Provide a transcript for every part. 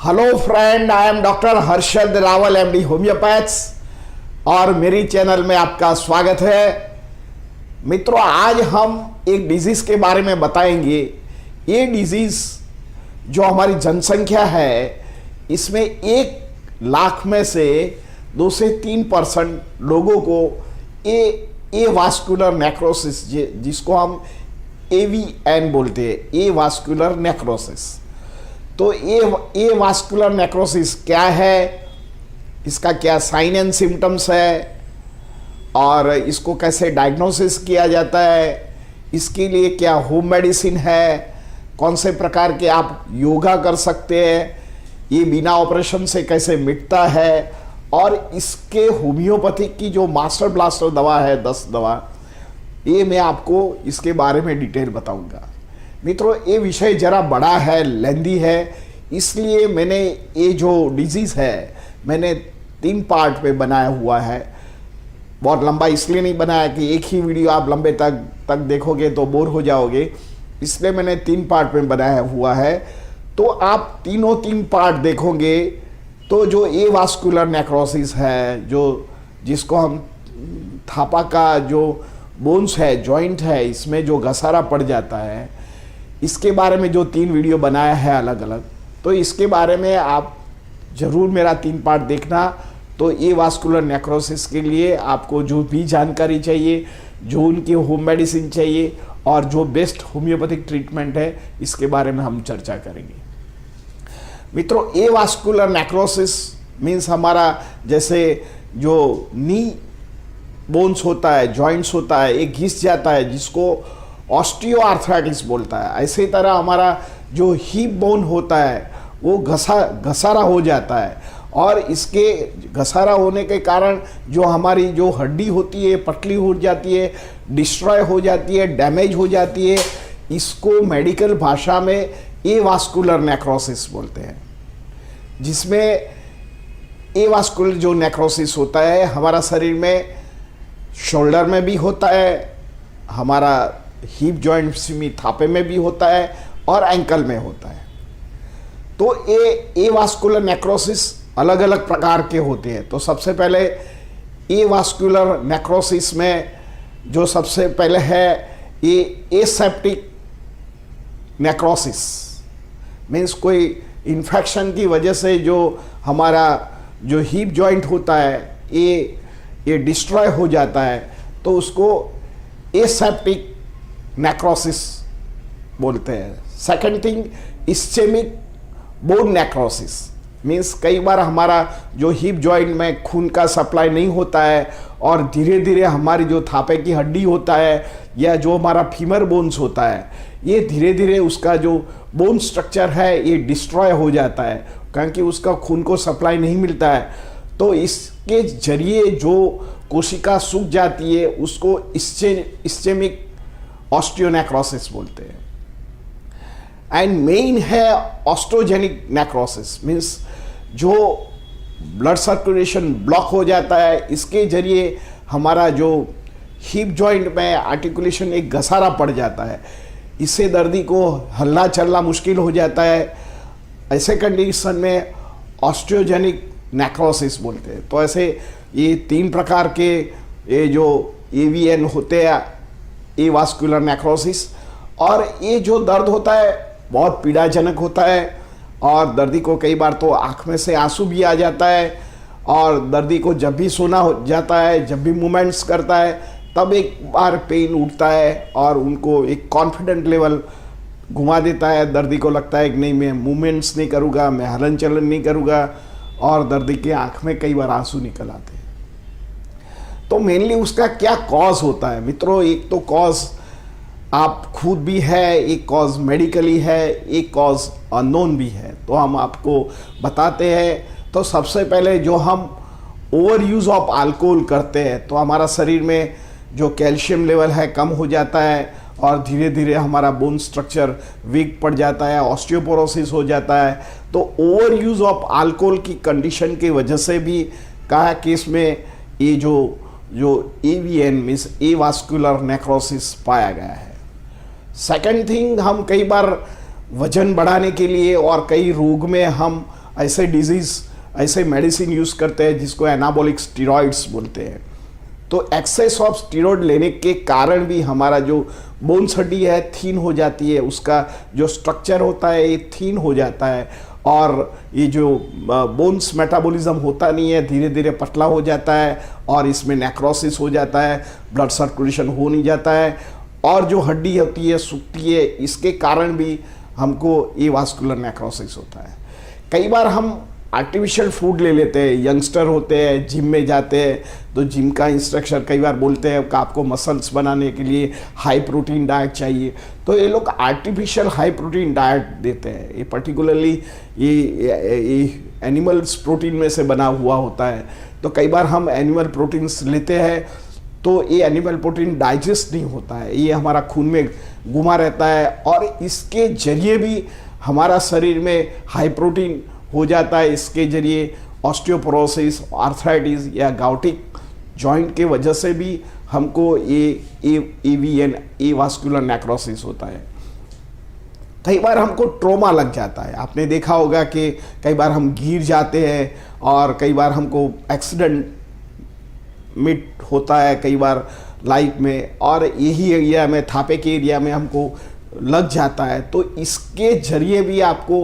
Hello friend, I am doctor Harshad Rawal MD homeopaths और मेरी channel में आपका स्वागत है। मित्रों, आज हम एक डिजीज के बारे में बताएंगे। ये डिजीज जो हमारी जनसंख्या है, इसमें 1 लाख में से 2 से 3% लोगों को ए वास्कुलर नेक्रोसिस, जिसको हम AVN बोलते हैं, ए वास्कुलर नेक्रोसिस। तो ए वास्कुलर नेक्रोसिस क्या है, इसका क्या साइन एंड सिम्टम्स है और इसको कैसे डायग्नोसिस किया जाता है, इसके लिए क्या होम मेडिसिन है, कौन से प्रकार के आप योगा कर सकते हैं, ये बिना ऑपरेशन से कैसे मिटता है, और इसके होम्योपैथिक की जो मास्टर ब्लास्टर दवा है 10 दवा, ये मैं आपको इसके बारे में डिटेल बताऊंगा। मित्रों, ये विषय जरा बड़ा है, लेंदी है, इसलिए मैंने ये जो डिजीज़ है मैंने 3 पार्ट में बनाया हुआ है। बहुत लंबा इसलिए नहीं बनाया कि एक ही वीडियो आप लंबे तक देखोगे तो बोर हो जाओगे, इसलिए मैंने 3 पार्ट में बनाया हुआ है। तो आप 3 पार्ट देखोगे तो जो ए वास्कुलर नेक्रोसिस है, जिसको हम थापा का जो बोन्स है, जॉइंट है, इसमें जो घसारा पड़ जाता है, इसके बारे में जो 3 वीडियो बनाया है अलग अलग, तो इसके बारे में आप ज़रूर मेरा 3 पार्ट देखना। तो ये वास्कुलर नेक्रोसिस के लिए आपको जो भी जानकारी चाहिए, जो उनकी होम मेडिसिन चाहिए और जो बेस्ट होम्योपैथिक ट्रीटमेंट है, इसके बारे में हम चर्चा करेंगे। मित्रों, ए वास्कुलर नेक्रोसिस मीन्स हमारा जैसे जो नी बोन्स होता है, जॉइंट्स होता है, एक घिस जाता है, जिसको ऑस्टियोआर्थराइटिस बोलता है। ऐसे तरह हमारा जो हिप बोन होता है वो घसारा हो जाता है, और इसके घसारा होने के कारण जो हमारी जो हड्डी होती है पतली हो जाती है, डिस्ट्रॉय हो जाती है, डैमेज हो जाती है। इसको मेडिकल भाषा में ए वास्कुलर नेक्रोसिस बोलते हैं, जिसमें ए वास्कुलर जो नेक्रोसिस होता है हमारा शरीर में शोल्डर में भी होता है, हमारा हिप जॉइंट्स में थापे में भी होता है और एंकल में होता है। तो ए वास्कुलर नेक्रोसिस अलग अलग प्रकार के होते हैं। तो सबसे पहले ए वास्कुलर नेक्रोसिस में जो सबसे पहले है ये एसेप्टिक नेक्रोसिस, मीन्स कोई इन्फेक्शन की वजह से जो हमारा जो हिप जॉइंट होता है ये डिस्ट्रॉय हो जाता है, तो उसको एसेप्टिक नेक्रोसिस बोलते हैं। Second thing, ischaemic bone necrosis, means कई बार हमारा जो हिप जॉइंट में खून का सप्लाई नहीं होता है और धीरे धीरे हमारी जो थापे की हड्डी होता है या जो हमारा फीमर बोन्स होता है, ये धीरे धीरे उसका जो बोन स्ट्रक्चर है ये डिस्ट्रॉय हो जाता है, क्योंकि उसका खून को सप्लाई नहीं मिलता है। तो इसके जरिए जो कोशिका सूख जाती है उसको इस्चेमिक ऑस्टियोनेक्रोसिस बोलते हैं। एंड मेन है ऑस्टोजेनिक नेक्रोसिस, मीन्स जो ब्लड सर्कुलेशन ब्लॉक हो जाता है, इसके जरिए हमारा जो हिप जॉइंट में आर्टिकुलेशन एक घसारा पड़ जाता है, इससे दर्दी को हल्ला चलना मुश्किल हो जाता है। ऐसे कंडीशन में ऑस्टियोजेनिक नेक्रोसिस बोलते हैं। तो ऐसे ये 3 प्रकार के ये जो AVN होते हैं, ए वास्कुलर नेक्रोसिस, और ये जो दर्द होता है बहुत पीड़ाजनक होता है, और दर्दी को कई बार तो आँख में से आंसू भी आ जाता है, और दर्दी को जब भी सोना हो जाता है, जब भी मूवमेंट्स करता है, तब एक बार पेन उठता है और उनको एक कॉन्फिडेंट लेवल घुमा देता है। दर्दी को लगता है कि नहीं, मैं मूवमेंट्स नहीं करूँगा, मैं हलन चलन नहीं करूँगा, और दर्दी के आँख में कई बार आंसू निकल आते हैं। तो मेनली उसका क्या कॉज होता है मित्रों? एक तो कॉज आप खुद भी है, एक कॉज मेडिकली है, एक कॉज अननोन भी है। तो हम आपको बताते हैं। तो सबसे पहले जो हम ओवर यूज़ ऑफ अल्कोहल करते हैं, तो हमारा शरीर में जो कैल्शियम लेवल है कम हो जाता है, और धीरे धीरे हमारा बोन स्ट्रक्चर वीक पड़ जाता है, ऑस्टियोपोरोसिस हो जाता है। तो ओवर यूज़ ऑफ अल्कोहल की कंडीशन की वजह से भी कहा कि इसमें ये जो AVN मीन्स ए वास्कुलर नेक्रोसिस पाया गया है। सेकंड थिंग, हम कई बार वजन बढ़ाने के लिए और कई रोग में हम ऐसे डिजीज़, ऐसे मेडिसिन यूज़ करते हैं जिसको एनाबॉलिक स्टीरॉइड्स बोलते हैं। तो एक्सेस ऑफ स्टीरॉइड लेने के कारण भी हमारा जो बोन्स हड्डी है थीन हो जाती है, उसका जो स्ट्रक्चर होता है ये थीन हो जाता है, और ये जो बोन्स मेटाबॉलिज्म होता नहीं है, धीरे धीरे पतला हो जाता है, और इसमें नेक्रोसिस हो जाता है, ब्लड सर्कुलेशन हो नहीं जाता है, और जो हड्डी होती है सूखती है। इसके कारण भी हमको ये वास्कुलर नेक्रोसिस होता है। कई बार हम आर्टिफिशियल फूड ले लेते हैं, यंगस्टर होते हैं, जिम में जाते हैं, तो जिम का इंस्ट्रक्टर कई बार बोलते हैं कि आपको मसल्स बनाने के लिए हाई प्रोटीन डाइट चाहिए, तो ये लोग आर्टिफिशियल हाई प्रोटीन डाइट देते हैं। ये पर्टिकुलरली ये एनिमल्स प्रोटीन में से बना हुआ होता है। तो कई बार हम एनिमल प्रोटीन्स लेते हैं तो ये एनिमल प्रोटीन डाइजेस्ट नहीं होता है, ये हमारा खून में घुमा रहता है, और इसके जरिए भी हमारा शरीर में हाई प्रोटीन हो जाता है। इसके जरिए ऑस्टियोपोरोसिस, आर्थराइटिस या गाउटिक जॉइंट के वजह से भी हमको ये AVN एवास्कुलर नेक्रोसिस होता है। कई बार हमको ट्रोमा लग जाता है। आपने देखा होगा कि कई बार हम गिर जाते हैं, और कई बार हमको एक्सीडेंट मिट होता है कई बार लाइफ में, और यही एरिया में, थापे के एरिया में हमको लग जाता है। तो इसके जरिए भी आपको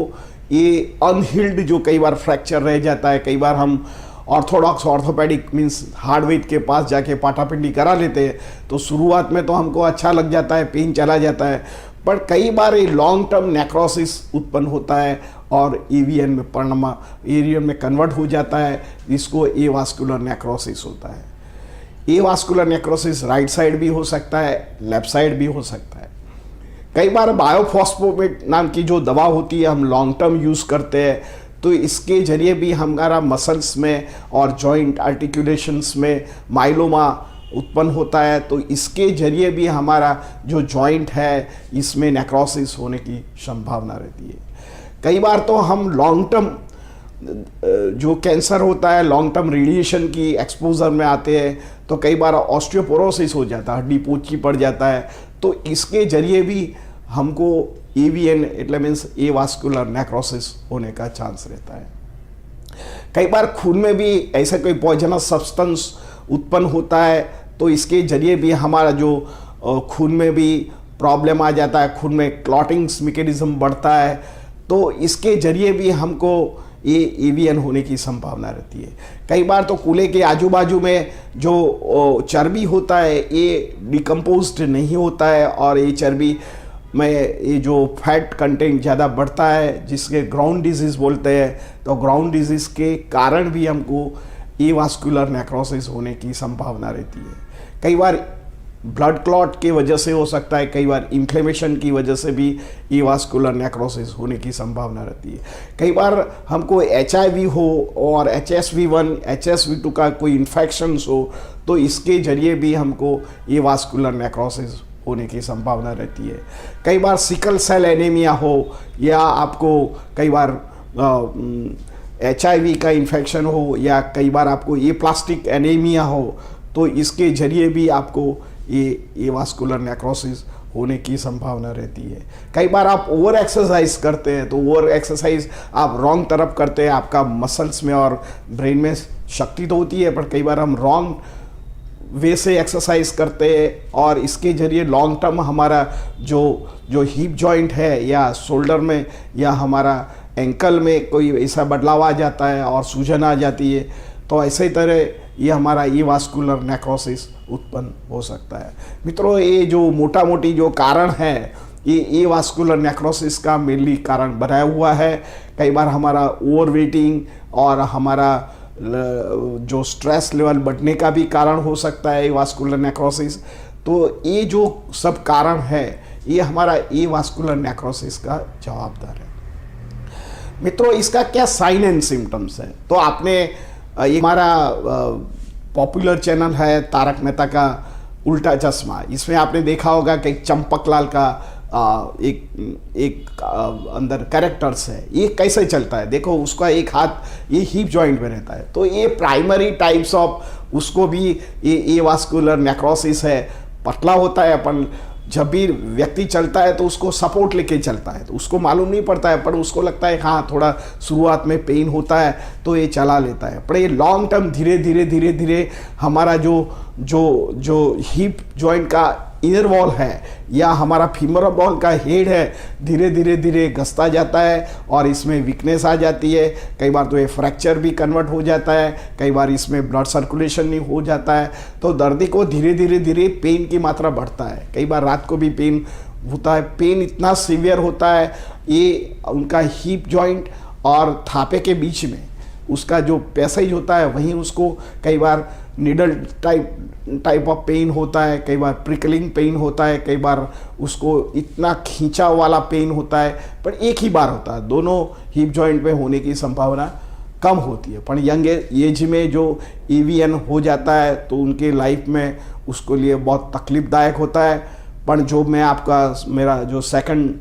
ये अनहील्ड जो कई बार फ्रैक्चर रह जाता है, कई बार हम ऑर्थोपेडिक मीन्स हार्डवेयर के पास जाके पाटापिंडी करा लेते हैं, तो शुरुआत में तो हमको अच्छा लग जाता है, पेन चला जाता है, पर कई बार ये लॉन्ग टर्म नेक्रोसिस उत्पन्न होता है और AVN में AVN में कन्वर्ट हो जाता है, जिसको एवास्कुलर नेक्रोसिस होता है। एवास्कुलर नेक्रोसिस राइट साइड भी हो सकता है, लेफ्ट साइड भी हो सकता है। कई बार बायोफॉस्फोमेट नाम की जो दवा होती है हम लॉन्ग टर्म यूज़ करते हैं, तो इसके जरिए भी हमारा मसल्स में और जॉइंट आर्टिकुलेशंस में माइलोमा उत्पन्न होता है, तो इसके जरिए भी हमारा जो जॉइंट है इसमें नेक्रोसिस होने की संभावना रहती है। कई बार तो हम लॉन्ग टर्म जो कैंसर होता है, लॉन्ग टर्म रेडिएशन की एक्सपोजर में आते हैं, तो कई बार ऑस्टियोपोरोसिस हो जाता है, हड्डी पोची पड़ जाता है, तो इसके जरिए भी हमको AVN એટલે मीन्स एवास्कुलर नेक्रोसिस होने का चांस रहता है। कई बार खून में भी ऐसा कोई पॉइजनस सब्सटेंस उत्पन्न होता है, तो इसके जरिए भी हमारा जो खून में भी प्रॉब्लम आ जाता है, खून में क्लॉटिंग्स मैकेनिज्म बढ़ता है, तो इसके जरिए भी हमको ये AVN होने की संभावना रहती है। कई बार तो कूल्हे के आजू बाजू में जो चर्बी होता है ये डिकम्पोज्ड नहीं होता है, और ये चर्बी में ये जो फैट कंटेंट ज़्यादा बढ़ता है, जिसके ग्राउंड डिजीज़ बोलते हैं, तो ग्राउंड डिजीज़ के कारण भी हमको एवास्कुलर नेक्रोसिस होने की संभावना रहती है। कई बार ब्लड क्लॉट की वजह से हो सकता है, कई बार इन्फ्लेमेशन की वजह से भी एवास्कुलर नेक्रोसिस होने की संभावना रहती है। कई बार हमको HIV हो और HSV1, HSV2 का कोई इन्फेक्शंस हो, तो इसके जरिए भी हमको एवास्कुलर नेक्रोसिस होने की संभावना रहती है। कई बार सिकल सेल एनीमिया हो, या आपको कई बार HIV का इन्फेक्शन हो, या कई बार आपको एप्लास्टिक एनीमिया हो, तो इसके जरिए भी आपको ये एवास्कुलर नेक्रोसिस होने की संभावना रहती है। कई बार आप ओवर एक्सरसाइज करते हैं, तो ओवर एक्सरसाइज आप रॉन्ग तरफ करते हैं, आपका मसल्स में और ब्रेन में शक्ति तो होती है, पर कई बार हम रॉन्ग वे से एक्सरसाइज करते हैं, और इसके जरिए लॉन्ग टर्म हमारा जो हिप जॉइंट है, या शोल्डर में, या हमारा एंकल में कोई ऐसा बदलाव आ जाता है और सूजन आ जाती है, तो ऐसे तरह ये हमारा एवास्कुलर नेक्रोसिस उत्पन्न हो सकता है। मित्रों, ये जो मोटा मोटी जो कारण है, ये एवास्कुलर नेक्रोसिस का मेनली कारण बनाया हुआ है। कई बार हमारा ओवरवेटिंग और हमारा जो स्ट्रेस लेवल बढ़ने का भी कारण हो सकता है एवास्कुलर नेक्रोसिस। तो ये जो सब कारण है, ये हमारा एवास्कुलर नेक्रोसिस का जवाबदार है। मित्रों, इसका क्या साइन एंड सिम्टम्स है? तो आपने ये हमारा पॉपुलर चैनल है तारक मेहता का उल्टा चश्मा, इसमें आपने देखा होगा कि एक चंपकलाल का एक अंदर कैरेक्टर्स है, ये कैसे चलता है। देखो, उसका एक हाथ ये हिप जॉइंट में रहता है, तो ये प्राइमरी टाइप्स ऑफ उसको भी ये एवास्कुलर नेक्रोसिस है। पतला होता है, अपन जब भी व्यक्ति चलता है तो उसको सपोर्ट लेके चलता है, तो उसको मालूम नहीं पड़ता है, पर उसको लगता है हाँ थोड़ा शुरुआत में पेन होता है तो ये चला लेता है। पर ये लॉन्ग टर्म धीरे धीरे धीरे धीरे हमारा जो जो जो हिप जॉइंट का इनर वॉल है या हमारा फीमर बॉल का हेड है, धीरे धीरे धीरे घसता जाता है और इसमें वीकनेस आ जाती है। कई बार तो ये फ्रैक्चर भी कन्वर्ट हो जाता है, कई बार इसमें ब्लड सर्कुलेशन नहीं हो जाता है, तो दर्दी को धीरे धीरे धीरे पेन की मात्रा बढ़ता है। कई बार रात को भी पेन होता है, पेन इतना सीवियर होता है, ये उनका हिप जॉइंट और थापे के बीच में उसका जो पैसेज होता है वहीं उसको कई बार निडल टाइप ऑफ पेन होता है, कई बार प्रिकलिंग पेन होता है, कई बार उसको इतना खींचा वाला पेन होता है, पर एक ही बार होता है। दोनों हिप जॉइंट में होने की संभावना कम होती है। पर यंग एज में जो AVN हो जाता है तो उनके लाइफ में उसके लिए बहुत तकलीफदायक होता है। पर जो मैं आपका मेरा जो सेकंड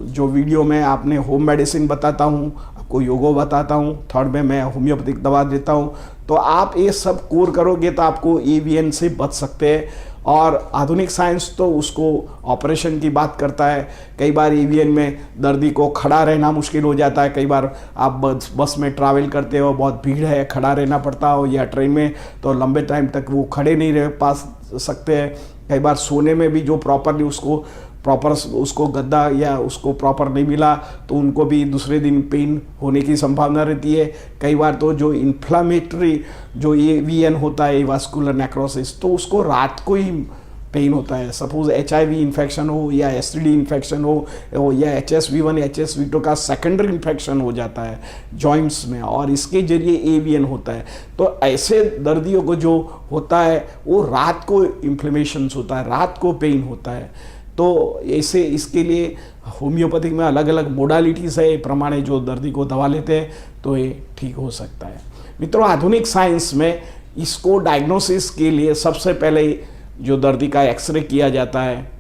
जो वीडियो में आपने होम मेडिसिन बताता हूँ, आपको योगा बताता हूँ, थर्ड में मैं होम्योपैथिक दवा देता हूँ, तो आप ये सब कोर करोगे तो आपको AVN से बच सकते हैं। और आधुनिक साइंस तो उसको ऑपरेशन की बात करता है। कई बार AVN में दर्दी को खड़ा रहना मुश्किल हो जाता है, कई बार आप बस में ट्रैवल करते हो, बहुत भीड़ है, खड़ा रहना पड़ता हो, या ट्रेन में तो लंबे टाइम तक वो खड़े नहीं रह पा सकते हैं। कई बार सोने में भी जो प्रॉपरली उसको गद्दा या उसको प्रॉपर नहीं मिला तो उनको भी दूसरे दिन पेन होने की संभावना रहती है। कई बार तो जो इन्फ्लामेटरी जो AVN होता है, वास्कुलर नेक्रोसिस, तो उसको रात को ही पेन होता है। सपोज HIV इन्फेक्शन हो या STD इन्फेक्शन हो या HSV1 HSV2 का सेकेंडरी इन्फेक्शन हो जाता है जॉइंट्स में और इसके जरिए AVN होता है। तो ऐसे दर्दियों को जो होता है वो रात को इन्फ्लेमेशंस होता है, रात को पेन होता है। तो ऐसे इसके लिए होम्योपैथिक में अलग अलग मोडालिटीज़ है, प्रमाणे जो दर्दी को दवा लेते हैं तो ये ठीक हो सकता है। मित्रों, आधुनिक साइंस में इसको डायग्नोसिस के लिए सबसे पहले जो दर्दी का एक्सरे किया जाता है,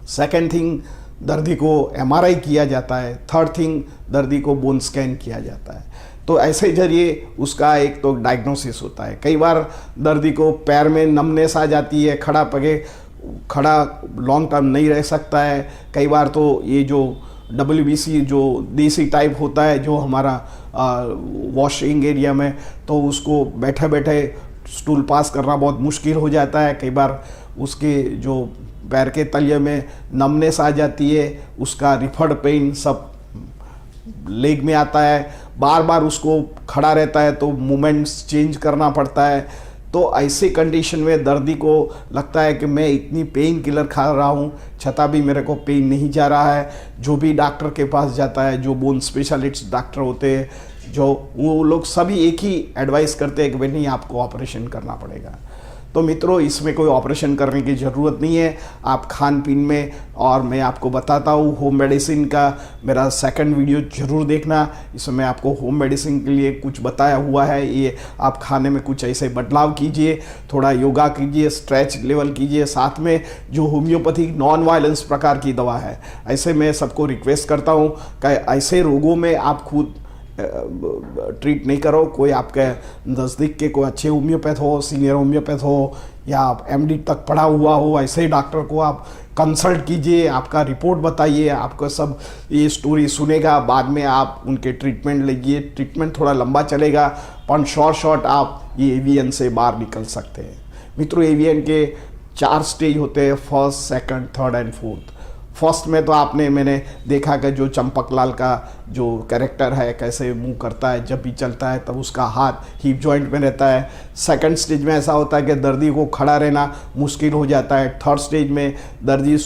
सेकेंड थिंग दर्दी को MRI किया जाता है, थर्ड थिंग दर्दी को बोन स्कैन किया जाता है। तो ऐसे जरिए उसका एक तो डायग्नोसिस होता है। कई बार दर्दी को पैर में नमनेस आ जाती है, खड़ा लॉन्ग टर्म नहीं रह सकता है। कई बार तो ये जो WBC जो देसी टाइप होता है जो हमारा वॉशिंग एरिया में, तो उसको बैठे बैठे स्टूल पास करना बहुत मुश्किल हो जाता है। कई बार उसके जो पैर के तलिए में नमनेस आ जाती है, उसका रिफर्ड पेन सब लेग में आता है, बार बार उसको खड़ा रहता है तो मूवमेंट्स चेंज करना पड़ता है। तो ऐसे कंडीशन में दर्दी को लगता है कि मैं इतनी पेन किलर खा रहा हूँ छता भी मेरे को पेन नहीं जा रहा है। जो भी डॉक्टर के पास जाता है, जो बोन स्पेशलिस्ट डॉक्टर होते हैं, जो वो लोग सभी एक ही एडवाइस करते हैं कि भाई नहीं, आपको ऑपरेशन करना पड़ेगा। तो मित्रों, इसमें कोई ऑपरेशन करने की ज़रूरत नहीं है। आप खान पीन में, और मैं आपको बताता हूँ होम मेडिसिन का मेरा सेकंड वीडियो ज़रूर देखना। इसमें आपको होम मेडिसिन के लिए कुछ बताया हुआ है। ये आप खाने में कुछ ऐसे बदलाव कीजिए, थोड़ा योगा कीजिए, स्ट्रेच लेवल कीजिए, साथ में जो होम्योपैथिक नॉन वायलेंस प्रकार की दवा है। ऐसे मैं सबको रिक्वेस्ट करता हूँ कि ऐसे रोगों में आप खुद ट्रीट नहीं करो। कोई आपके नज़दीक के कोई अच्छे होम्योपैथ हो, सीनियर होम्योपैथ हो, या आप MD तक पढ़ा हुआ हो, ऐसे डॉक्टर को आप कंसल्ट कीजिए, आपका रिपोर्ट बताइए, आपका सब ये स्टोरी सुनेगा, बाद में आप उनके ट्रीटमेंट लीजिए। ट्रीटमेंट थोड़ा लंबा चलेगा, पर शॉर्ट आप ये AVN से बाहर निकल सकते हैं। मित्रों, AVN के 4 स्टेज होते हैं, first, second, third and fourth. First में तो मैंने देखा कि जो चंपकलाल का जो कैरेक्टर है, कैसे मूव करता है, जब भी चलता है तब उसका हाथ हिप जॉइंट में रहता है। सेकंड स्टेज में ऐसा होता है कि दर्दी को खड़ा रहना मुश्किल हो जाता है। थर्ड स्टेज में दर्दी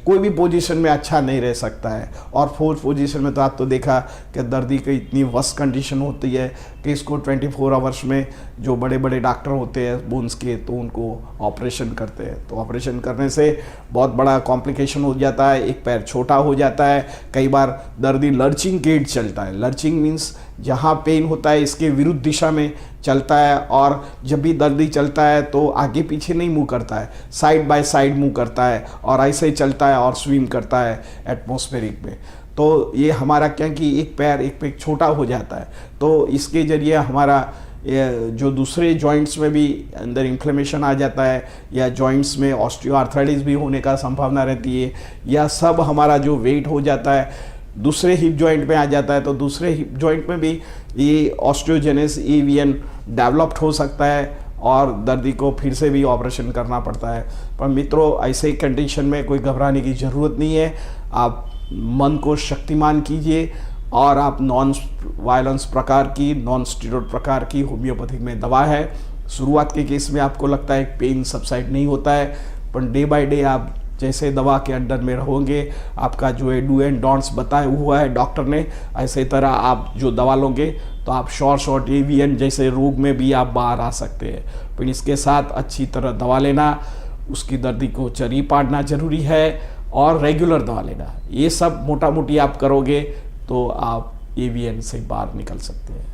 कोई भी पोजीशन में अच्छा नहीं रह सकता है। और फोर्थ पोजीशन में तो आप तो देखा कि दर्दी की इतनी वर्स्ट कंडीशन होती है कि इसको 24 आवर्स में जो बड़े बड़े डॉक्टर होते हैं बोन्स के, तो उनको ऑपरेशन करते हैं। तो ऑपरेशन करने से बहुत बड़ा कॉम्प्लिकेशन हो जाता है, एक पैर छोटा हो जाता है। कई बार दर्दी लर्चिंग गेट चलता है। लर्चिंग मीन्स जहाँ पेन होता है इसके विरुद्ध दिशा में चलता है, और जब भी दर्दी चलता है तो आगे पीछे नहीं मूव करता है, साइड बाय साइड मूव करता है और ऐसे ही चलता है और स्विम करता है एटमॉस्फेरिक में। तो ये हमारा क्या कि एक पैर छोटा हो जाता है। तो इसके जरिए हमारा जो दूसरे जॉइंट्स में भी अंदर इन्फ्लेमेशन आ जाता है, या जॉइंट्स में ऑस्टियोआर्थराइटिस भी होने का संभावना रहती है, या सब हमारा जो वेट हो जाता है दूसरे हिप जॉइंट में आ जाता है, तो दूसरे हिप जॉइंट में भी ये ऑस्टियोजेनेस AVN डेवलप्ड हो सकता है और दर्दी को फिर से भी ऑपरेशन करना पड़ता है। पर मित्रों, ऐसे कंडीशन में कोई घबराने की ज़रूरत नहीं है। आप मन को शक्तिमान कीजिए और आप नॉन वायलेंस प्रकार की, नॉन स्टेरॉइड प्रकार की होम्योपैथिक में दवा है। शुरुआत के केस में आपको लगता है पेन सबसाइड नहीं होता है, पर डे बाय डे आप जैसे दवा के अंडर में रहोगे, आपका जो है डू एंड डोंट्स बताया हुआ है डॉक्टर ने, ऐसे तरह आप जो दवा लोगे तो आप शॉर्ट AVN जैसे रोग में भी आप बाहर आ सकते हैं। फिर इसके साथ अच्छी तरह दवा लेना, उसकी दर्दी को चरी पाड़ना जरूरी है और रेगुलर दवा लेना, ये सब मोटा मोटी आप करोगे तो आप AVN से बाहर निकल सकते हैं।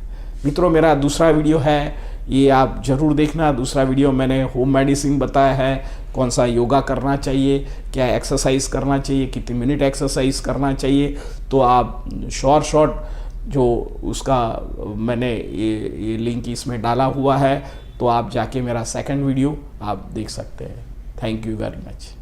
मित्रों, मेरा दूसरा वीडियो है, ये आप ज़रूर देखना। दूसरा वीडियो मैंने होम मेडिसिन बताया है, कौन सा योगा करना चाहिए, क्या एक्सरसाइज करना चाहिए, कितनी मिनट एक्सरसाइज करना चाहिए, तो आप शॉर्ट जो उसका मैंने ये लिंक इसमें डाला हुआ है, तो आप जाके मेरा सेकंड वीडियो आप देख सकते हैं। Thank you very much.